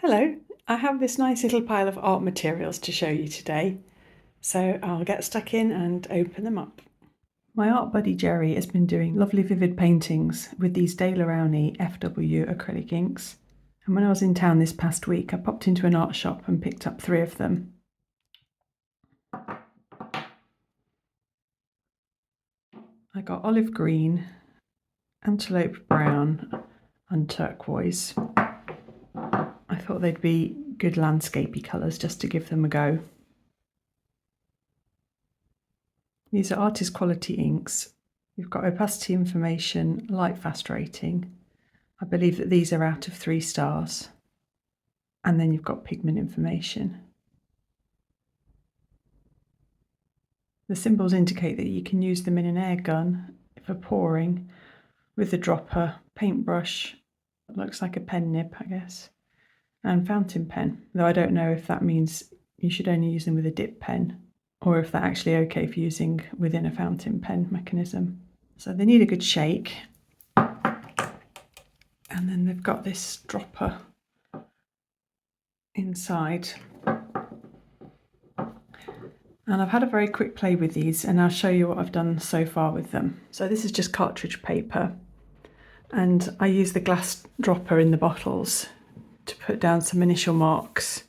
Hello, I have this nice little pile of art materials to show you today, so I'll get stuck in and open them up. My art buddy Jerry has been doing lovely vivid paintings with these Rowney FW acrylic inks, and when I was in town this past week I popped into an art shop and picked up 3 of them. I got olive green, antelope brown and turquoise. I thought they'd be good landscapey colours just to give them a go. These are artist quality inks. You've got opacity information, light fast rating. I believe that these are out of 3 stars. And then you've got pigment information. The symbols indicate that you can use them in an air gun for pouring, with a dropper, paintbrush, looks like a pen nib I guess, and fountain pen, though I don't know if that means you should only use them with a dip pen or if they're actually okay for using within a fountain pen mechanism. So they need a good shake. And then they've got this dropper inside. And I've had a very quick play with these and I'll show you what I've done so far with them. So this is just cartridge paper and I use the glass dropper in the bottles to put down some initial marks.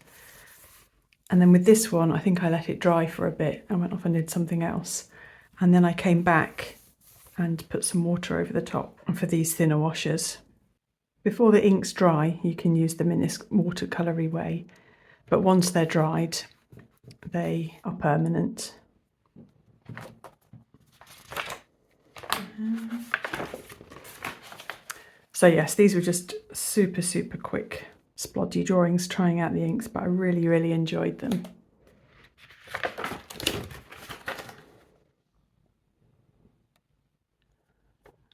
And then with this one, I think I let it dry for a bit. I went off and did something else. And then I came back and put some water over the top for these thinner washes. Before the inks dry, you can use them in this watercolory way. But once they're dried, they are permanent. So yes, these were just super quick splodgy drawings trying out the inks, but I really enjoyed them.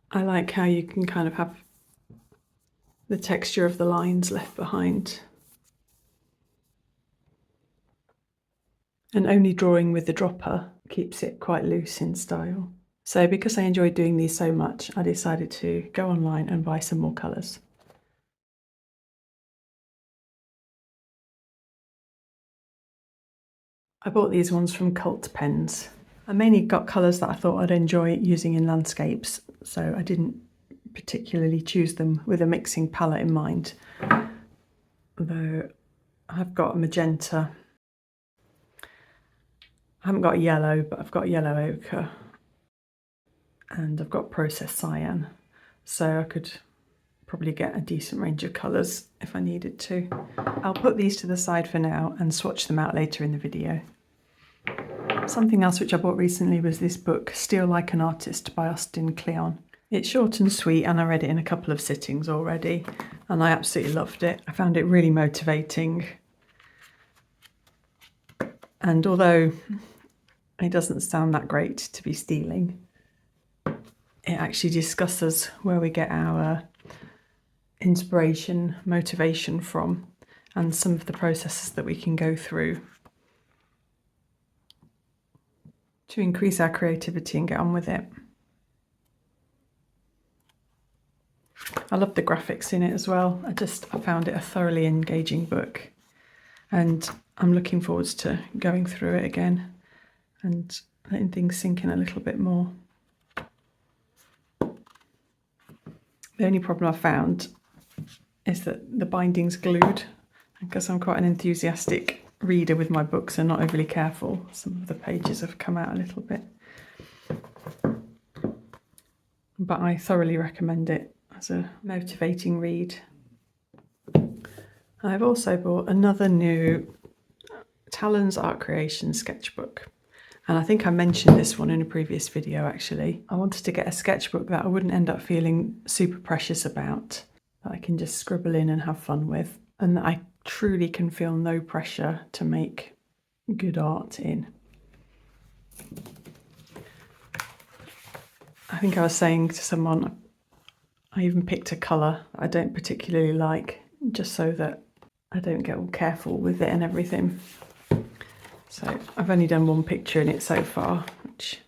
I like how you can kind of have the texture of the lines left behind. And only drawing with the dropper keeps it quite loose in style. So because I enjoyed doing these so much, I decided to go online and buy some more colours. I bought these ones from Cult Pens. I mainly got colours that I thought I'd enjoy using in landscapes, so I didn't particularly choose them with a mixing palette in mind. Though I've got magenta. I haven't got yellow, but I've got yellow ochre. And I've got processed cyan, so I could probably get a decent range of colours if I needed to. I'll put these to the side for now and swatch them out later in the video. Something else which I bought recently was this book, Steal Like an Artist by Kleon. It's short and sweet and I read it in a couple of sittings already and I absolutely loved it. I found it really motivating. And although it doesn't sound that great to be stealing, it actually discusses where we get our inspiration, motivation from, and some of the processes that we can go through to increase our creativity and get on with it. I love the graphics in it as well. I found it a thoroughly engaging book and I'm looking forward to going through it again and letting things sink in a little bit more. The only problem I've found is that the binding's glued, because I'm quite an enthusiastic reader with my books and not overly careful. Some of the pages have come out a little bit. But I thoroughly recommend it as a motivating read. I've also bought another new Talon's Art Creation sketchbook. And I think I mentioned this one in a previous video actually. I wanted to get a sketchbook that I wouldn't end up feeling super precious about, that I can just scribble in and have fun with, and that I truly can feel no pressure to make good art in. I think I was saying to someone, I even picked a colour I don't particularly like, just so that I don't get all careful with it and everything. So I've only done one picture in it so far, which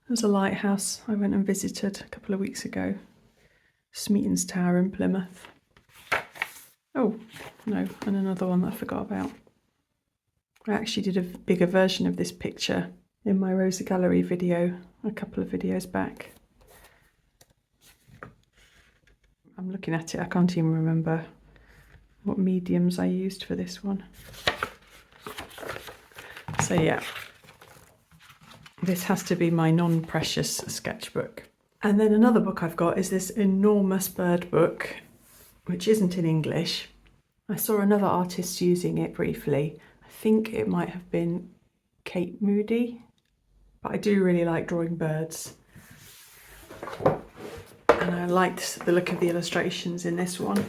was a lighthouse I went and visited a couple of weeks ago, Smeaton's Tower in Plymouth. Oh, no, and another one that I forgot about. I actually did a bigger version of this picture in my Rosa Gallery video a couple of videos back. I'm looking at it, I can't even remember what mediums I used for this one. So yeah, this has to be my non-precious sketchbook. And then another book I've got is this enormous bird book, which isn't in English. I saw another artist using it briefly. I think it might have been Kate Moody, but I do really like drawing birds. And I liked the look of the illustrations in this one.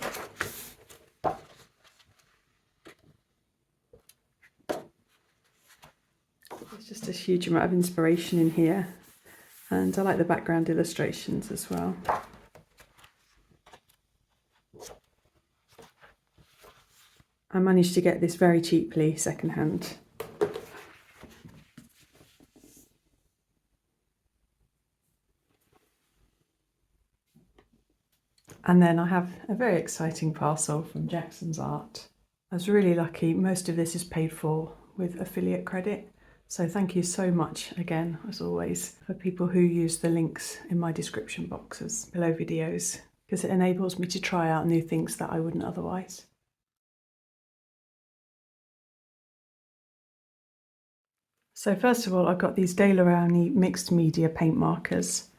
There's just a huge amount of inspiration in here. And I like the background illustrations as well. I managed to get this very cheaply secondhand. And then I have a very exciting parcel from Jackson's Art. I was really lucky, most of this is paid for with affiliate credit. So thank you so much again, as always, for people who use the links in my description boxes below videos, because it enables me to try out new things that I wouldn't otherwise. So first of all, I've got these Rowney mixed media paint markers.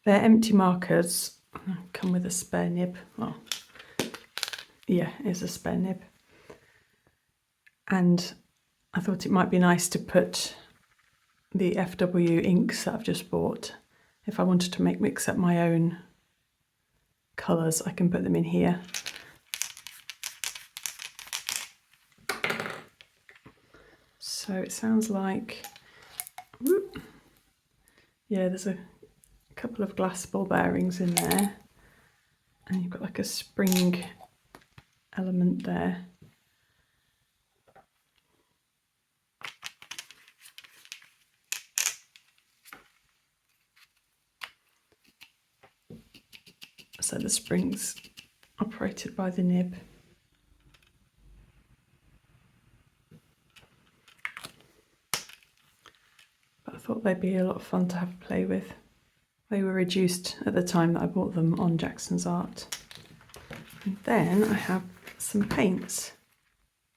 They're empty markers, come with a spare nib. Oh, yeah, it's a spare nib. And I thought it might be nice to put the FW inks that I've just bought. If I wanted to mix up my own colours, I can put them in here. So it sounds like, whoop, yeah, there's a couple of glass ball bearings in there, and you've got like a spring element there. So the spring's operated by the nib. But I thought they'd be a lot of fun to have a play with. They were reduced at the time that I bought them on Jackson's Art. And then I have some paints.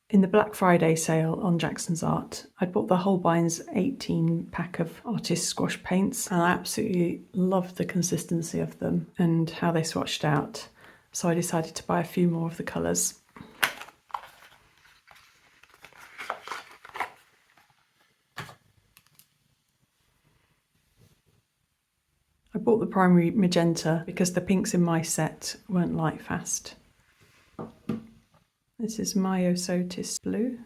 In the Black Friday sale on Jackson's Art, I bought the Holbein's 18 pack of artist squash paints, and I absolutely loved the consistency of them and how they swatched out. So I decided to buy a few more of the colours. I bought the primary magenta because the pinks in my set weren't light fast. This is Myosotis blue.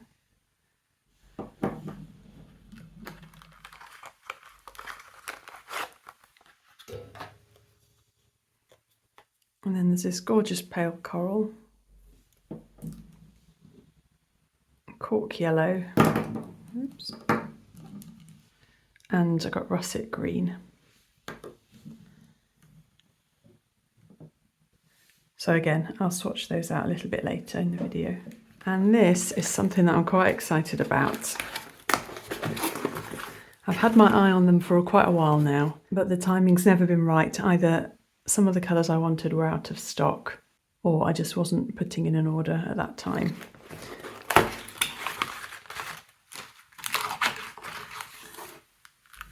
And then there's this gorgeous pale coral. Cork yellow. Oops. And I got russet green. So again, I'll swatch those out a little bit later in the video. And this is something that I'm quite excited about. I've had my eye on them for quite a while now, but the timing's never been right. Either some of the colours I wanted were out of stock, or I just wasn't putting in an order at that time.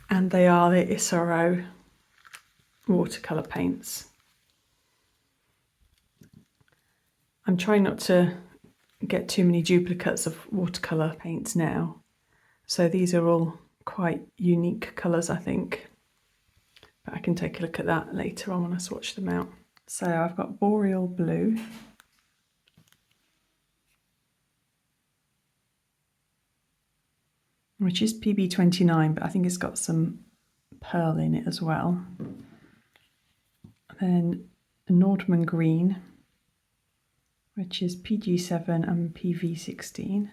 And they are the Isaro watercolour paints. I'm trying not to get too many duplicates of watercolour paints now. So these are all quite unique colours, I think. But I can take a look at that later on when I swatch them out. So I've got Boreal Blue. Which is PB29, but I think it's got some pearl in it as well. Then Nordman Green, which is PG7 and PV16.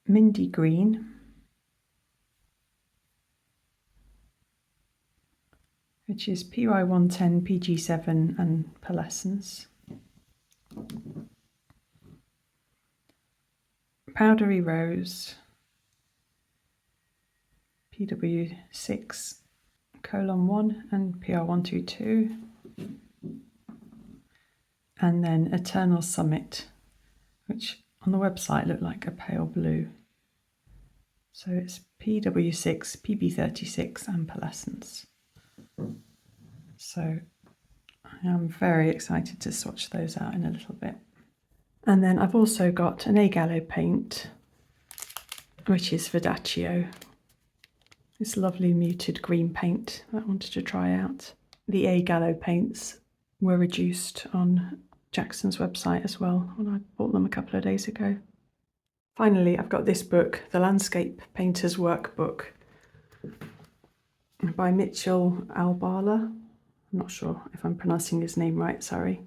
Mindy Green. which is PY110, PG7 and pearlescence. Powdery Rose, PW6, colon 1 and PR122. And then Eternal Summit, which on the website looked like a pale blue. So it's PW6, PB36 and pearlescence. So I am very excited to swatch those out in a little bit. And then I've also got an Gallo paint, which is Verdaccio. This lovely muted green paint that I wanted to try out. The Gallo paints were reduced on Jackson's website as well when I bought them a couple of days ago. Finally, I've got this book, The Landscape Painter's Workbook by Mitchell Albala. I'm not sure if I'm pronouncing his name right, sorry.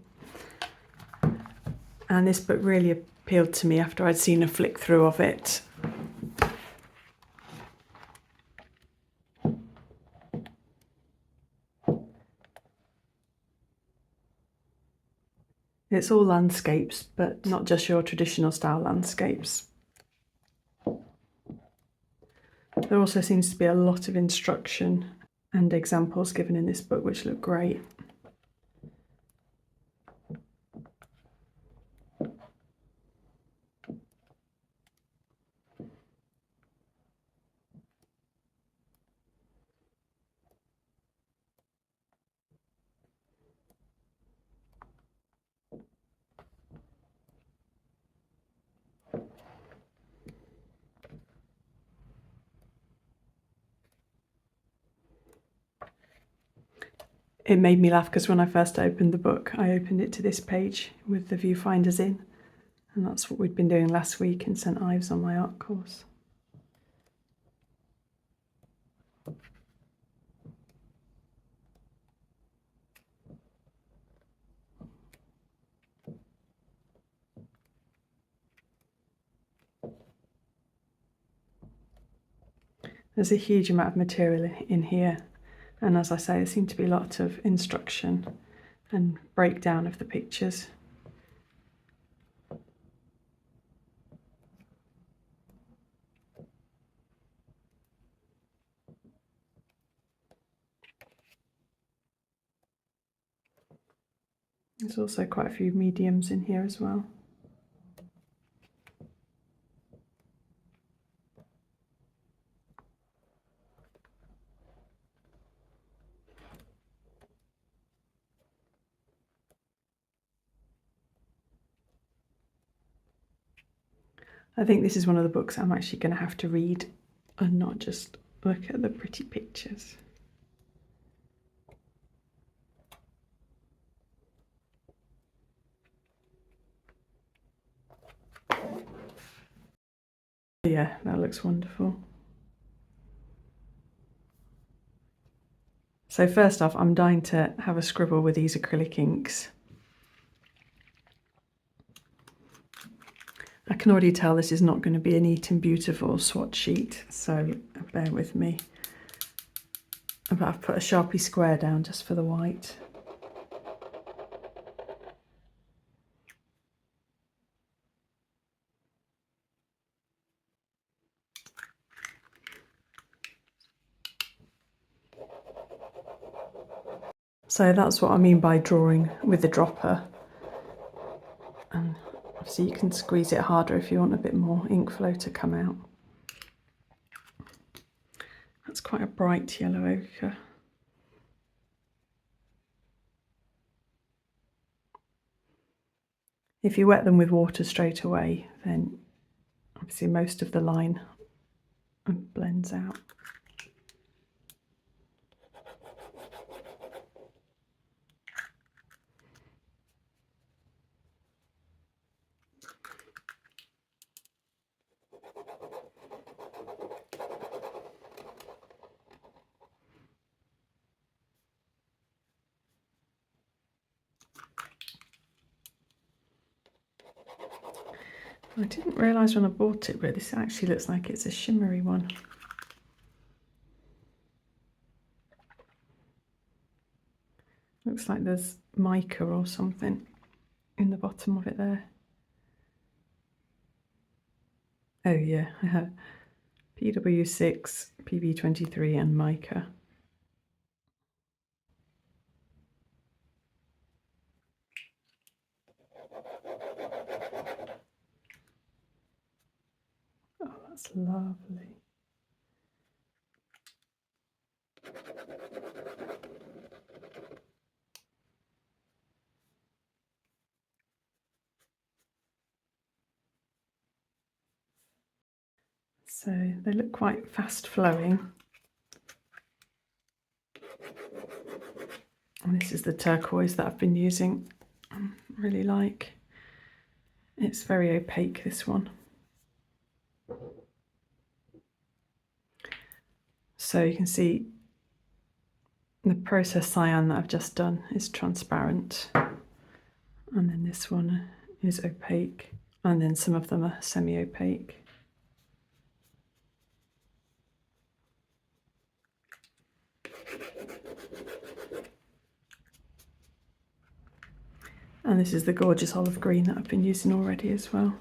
And this book really appealed to me after I'd seen a flick through of it. It's all landscapes, but not just your traditional style landscapes. There also seems to be a lot of instruction and examples given in this book, which look great. It made me laugh because when I first opened the book, I opened it to this page with the viewfinders in, and that's what we'd been doing last week in St Ives on my art course. There's a huge amount of material in here, and as I say, there seemed to be a lot of instruction and breakdown of the pictures. There's also quite a few mediums in here as well. I think this is one of the books I'm actually going to have to read and not just look at the pretty pictures. Yeah, that looks wonderful. So first off, I'm dying to have a scribble with these acrylic inks. I can already tell this is not going to be a neat and beautiful swatch sheet, so bear with me. But I've put a Sharpie square down just for the white. So that's what I mean by drawing with the dropper. And obviously you can squeeze it harder if you want a bit more ink flow to come out. That's quite a bright yellow ochre. If you wet them with water straight away, then obviously most of the line blends out. I didn't realise when I bought it, but this actually looks like it's a shimmery one. Looks like there's mica or something in the bottom of it there. Oh yeah, I have PW6, PB23 and mica. Oh, that's lovely. So they look quite fast flowing. And this is the turquoise that I've been using. I really like. It's very opaque, this one. So you can see the processed cyan that I've just done is transparent. And then this one is opaque. And then some of them are semi-opaque. And this is the gorgeous olive green that I've been using already as well.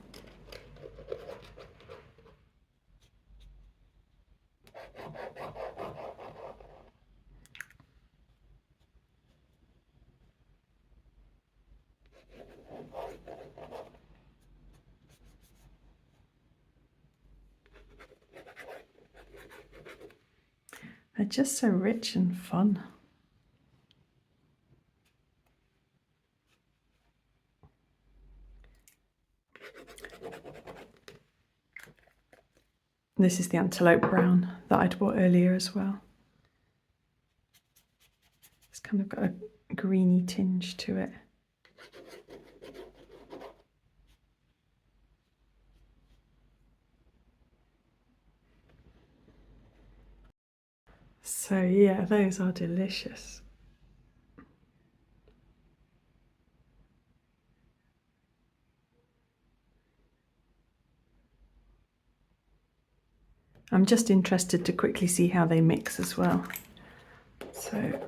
They're just so rich and fun. This is the antelope brown that I'd bought earlier as well. It's kind of got a greeny tinge to it. So yeah, those are delicious. I'm just interested to quickly see how they mix as well. So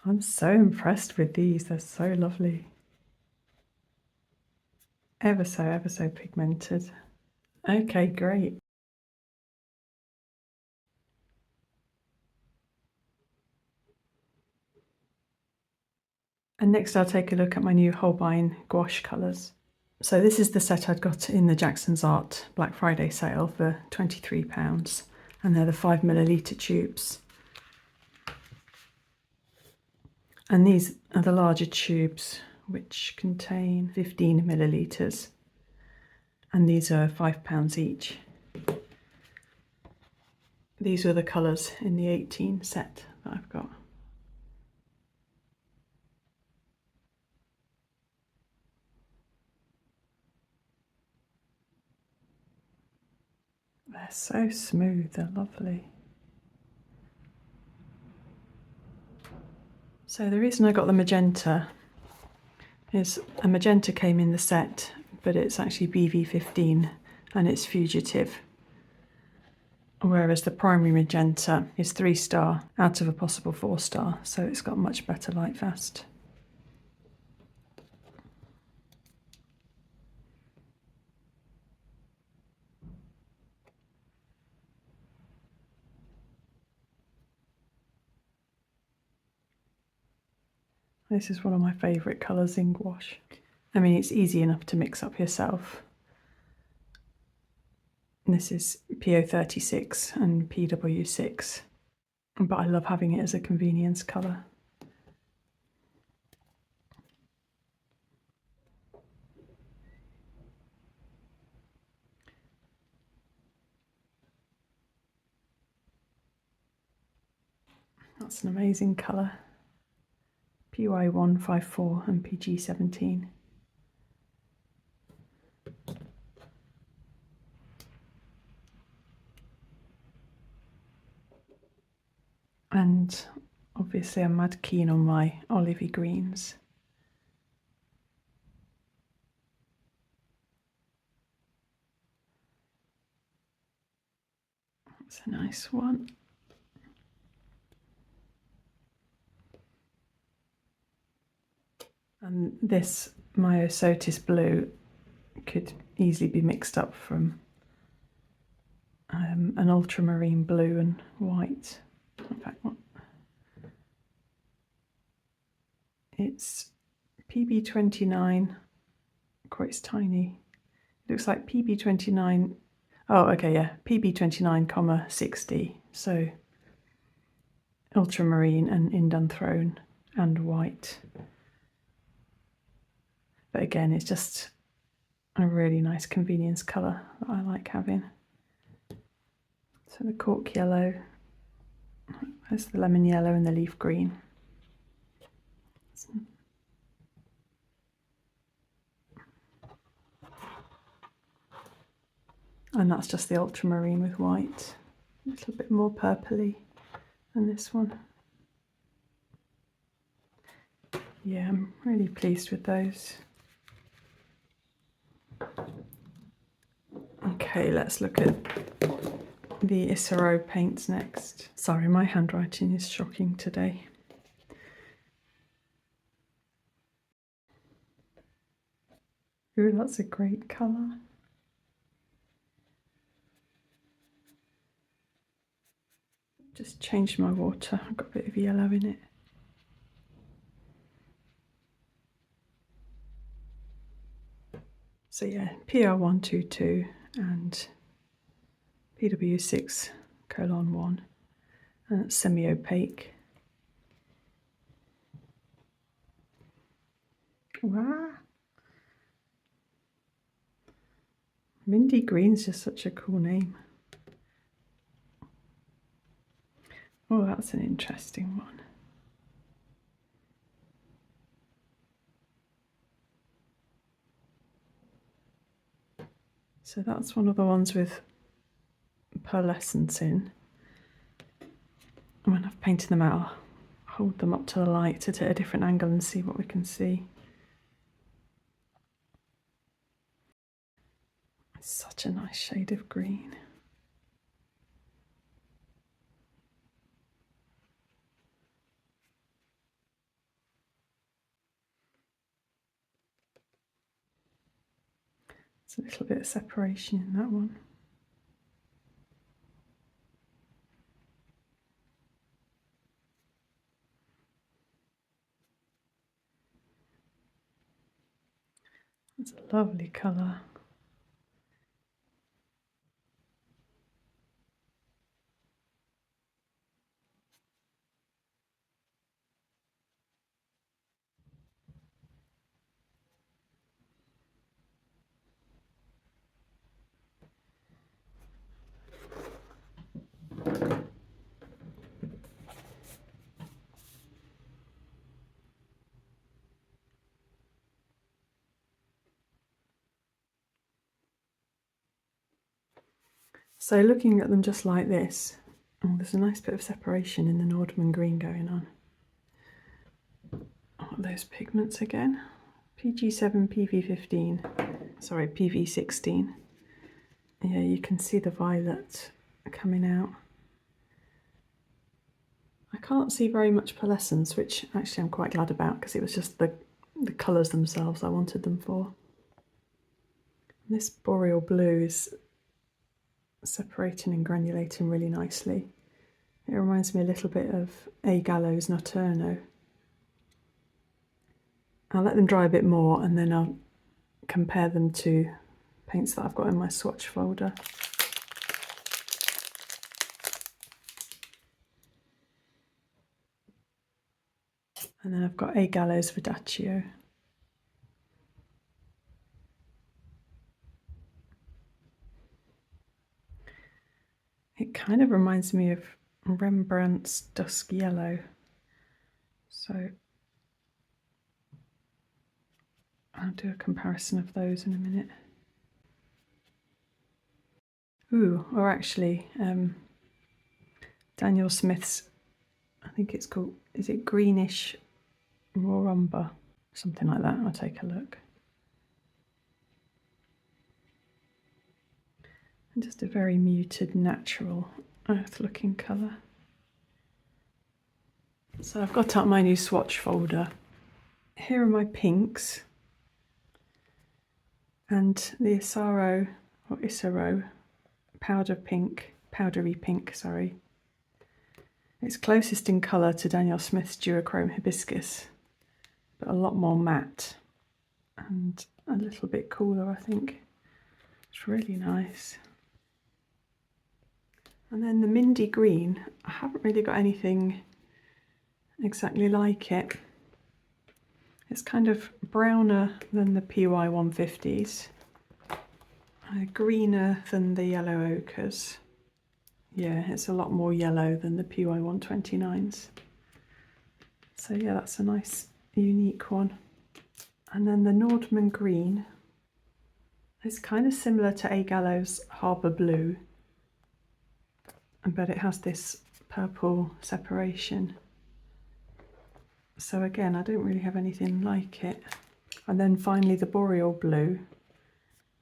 I'm so impressed with these, they're so lovely. Ever so pigmented. Okay, great. And next I'll take a look at my new Holbein Gouache colours. So this is the set I'd got in the Jackson's Art Black Friday sale for £23, and they're the 5ml tubes. And these are the larger tubes, which contain 15ml, and these are £5 each. These are the colours in the 18 set that I've got. They're so smooth, they're lovely. So the reason I got the magenta is a magenta came in the set, but it's actually BV15 and it's fugitive. Whereas the primary magenta is 3-star out of a possible 4-star, so it's got much better light fast. This is one of my favourite colours in gouache. I mean, it's easy enough to mix up yourself. And this is PO36 and PW6, but I love having it as a convenience colour. That's an amazing colour. PY154 and PG17. And obviously I'm mad keen on my olivey greens. That's a nice one. And this Myosotis blue could easily be mixed up from an ultramarine blue and white. In fact, what? It's PB29, quite it's tiny. It looks like PB29, oh okay, yeah, PB29, 60, so ultramarine and indanthrone and white. But again, it's just a really nice convenience colour that I like having. So the cork yellow, there's the lemon yellow and the leaf green. And that's just the ultramarine with white, a little bit more purpley than this one. Yeah, I'm really pleased with those. Okay, let's look at the Isaro paints next. Sorry, my handwriting is shocking today. Ooh, that's a great colour. Just changed my water, I've got a bit of yellow in it. So yeah, PR122 and PW6:1, and it's semi-opaque. Wow. Mindy Green's just such a cool name. Oh, that's an interesting one. So that's one of the ones with pearlescence in. And when I've painted them out, I'll hold them up to the light at a different angle and see what we can see. It's such a nice shade of green. There's a little bit of separation in that one. It's a lovely colour. So looking at them just like this, oh, there's a nice bit of separation in the Nordman green going on. Oh, those pigments again. PG7, PV15, sorry, PV16. Yeah, you can see the violet coming out. I can't see very much pearlescence, which actually I'm quite glad about because it was just the colours themselves I wanted them for. And this boreal blue is separating and granulating really nicely. It reminds me a little bit of A. Gallo's Notturno. I'll let them dry a bit more and then I'll compare them to paints that I've got in my swatch folder. And then I've got A. Gallo's Verdaccio. It kind of reminds me of Rembrandt's Dusk Yellow. So I'll do a comparison of those in a minute. Ooh, or actually, Daniel Smith's, I think it's called, is it Greenish Raw Umber? Something like that. I'll take a look. And just a very muted, natural, earth-looking colour. So I've got up my new swatch folder. Here are my pinks. And the Isaro powdery pink, sorry. It's closest in colour to Daniel Smith's Duochrome Hibiscus, but a lot more matte and a little bit cooler, I think. It's really nice. And then the Mindy Green, I haven't really got anything exactly like it. It's kind of browner than the PY 150s, greener than the Yellow Ochres. Yeah, it's a lot more yellow than the PY 129s. So yeah, that's a nice, unique one. And then the Nordman Green is kind of similar to A. Gallo's Harbour Blue, but it has this purple separation. So again, I don't really have anything like it. And then finally the Boreal Blue,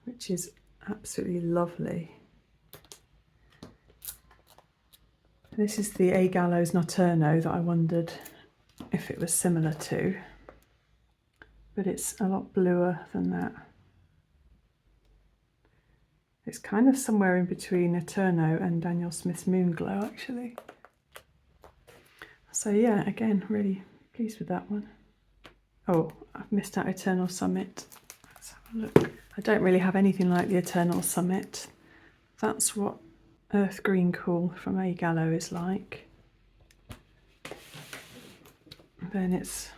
which is absolutely lovely. This is the A. Gallo's Notturno that I wondered if it was similar to, but it's a lot bluer than that. It's kind of somewhere in between Eterno and Daniel Smith's Moonglow, actually. So yeah, again, really pleased with that one. Oh, I've missed out Eternal Summit. Let's have a look. I don't really have anything like the Eternal Summit. That's what Earth Green Cool from A. Gallo is like. Then it's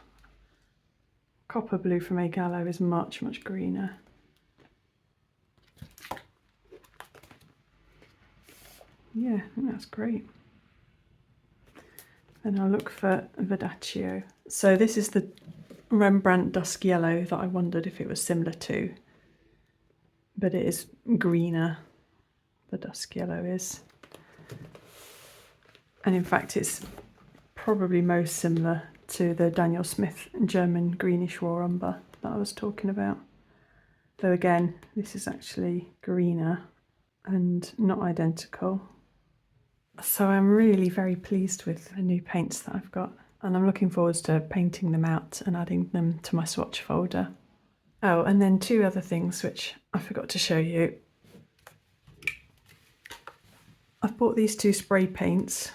Copper Blue from A. Gallo is much, much greener. Yeah, I think that's great. Then I'll look for Verdaccio. So this is the Rembrandt Dusk Yellow that I wondered if it was similar to, but it is greener, the Dusk Yellow is. And in fact, it's probably most similar to the Daniel Smith German Greenish Raw Umber that I was talking about. Though again, this is actually greener and not identical. So I'm really very pleased with the new paints that I've got, and I'm looking forward to painting them out and adding them to my swatch folder. Oh, and then two other things which I forgot to show you. I've bought these two spray paints.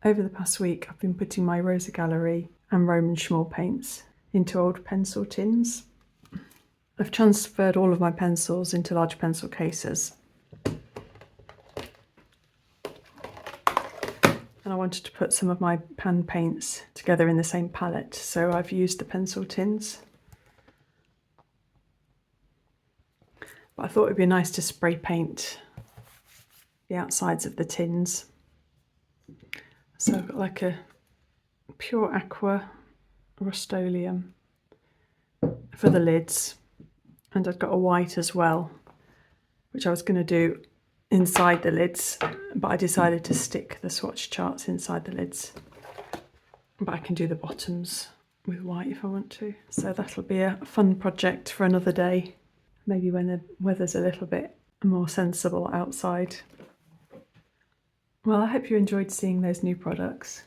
Over the past week I've been putting my Rosa Gallery and Roman Szmal paints into old pencil tins. I've transferred all of my pencils into large pencil cases. And I wanted to put some of my pan paints together in the same palette, so I've used the pencil tins. But I thought it'd be nice to spray paint the outsides of the tins. So I've got like a pure aqua Rust-Oleum for the lids, and I've got a white as well, which I was going to do inside the lids, but I decided to stick the swatch charts inside the lids. But I can do the bottoms with white if I want to. So that'll be a fun project for another day, maybe when the weather's a little bit more sensible outside. Well, I hope you enjoyed seeing those new products.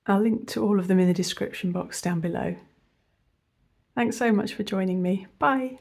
I'll link to all of them in the description box down below. Thanks so much for joining me. Bye!